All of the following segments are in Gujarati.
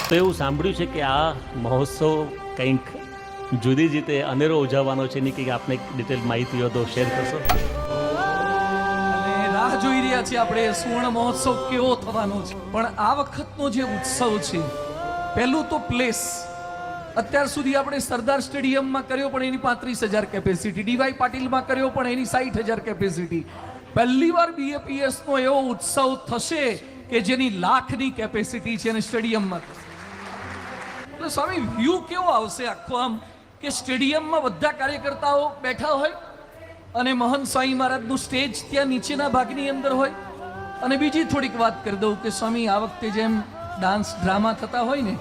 તો એવું સાંભળ્યું છે કે આ મહોત્સવ કંઈક જુદી રીતે અનેરો ઉજવવાનો છે, એની કંઈક આપને એક ડિટેલ માહિતી હોય તો શેર કરશો? અને રાહ જોઈ રહ્યા છીએ આપણે સુવર્ણ મહોત્સવ કેવો થવાનો છે. પણ આ વખતનો જે ઉત્સવ છે, પહેલું તો પ્લેસ. અત્યાર સુધી આપણે સરદાર સ્ટેડિયમમાં કર્યો પણ એની 35,000 કેપેસિટી, ડીવાય પાટીલમાં કર્યો પણ એની 60,000 કેપેસિટી. પહેલી વાર BAPS નો એવો ઉત્સવ થશે કે જેની લાખની કેપેસિટી છે અને સ્ટેડિયમમાં. એટલે સ્વામી વ્યૂ કેવો આવશે આખો આમ કે સ્ટેડિયમમાં બધા કાર્યકર્તાઓ બેઠા હોય અને મહંત સ્વામી મહારાજનું સ્ટેજ ત્યાં નીચેના ભાગની અંદર હોય. અને બીજી થોડીક વાત કરી દઉં કે સ્વામી આ વખતે જેમ ડાન્સ ડ્રામા થતા હોય ને,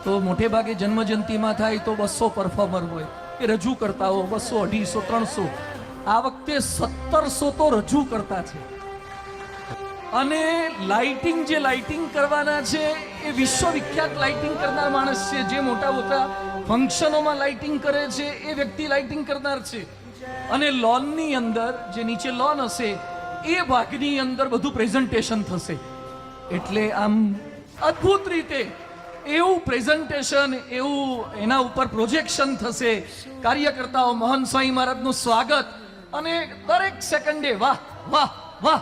તો મોટે ભાગે જન્મજયંતિમાં થાય તો 200 પરફોર્મર હોય કે રજૂ કરતા હોય, 200, 250, 300. આ વખતે 1700 તો રજૂ કરતા છે. અને લાઇટિંગ જે લાઇટિંગ કરવાના છે એ વિશ્વવિખ્યાત લાઇટિંગ કરનાર માણસ છે. જે મોટા મોટા ફંક્શનોમાં લાઇટિંગ કરે છે એ વ્યક્તિ લાઇટિંગ કરનાર છે. અને લોનની અંદર જે નીચે લોન હશે એ ભાગની અંદર બધું પ્રેઝન્ટેશન થશે. એટલે આમ અદ્ભુત રીતે એવું પ્રેઝન્ટેશન, એવું એના ઉપર પ્રોજેક્શન થશે. કાર્યકર્તાઓ મહંત સ્વામી મહારાજનું સ્વાગત અને દરેક સેકન્ડે વાહ વાહ વાહ,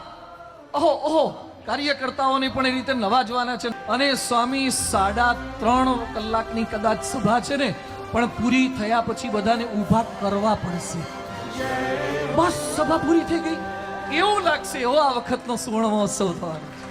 ઓહો ઓહો, કાર્યકર્તાઓને પણ એ રીતે નવાજવાના છે. અને સ્વામી 3.5 કલાકની કદાચ સભા છે ને, પણ પૂરી થયા પછી બધાને ઊભા કરવા પડશે. બસ સભા પૂરી થઈ ગઈ એવું લાગશે. એવો આ વખતનો સુવર્ણ મહોત્સવ થવાનો છે.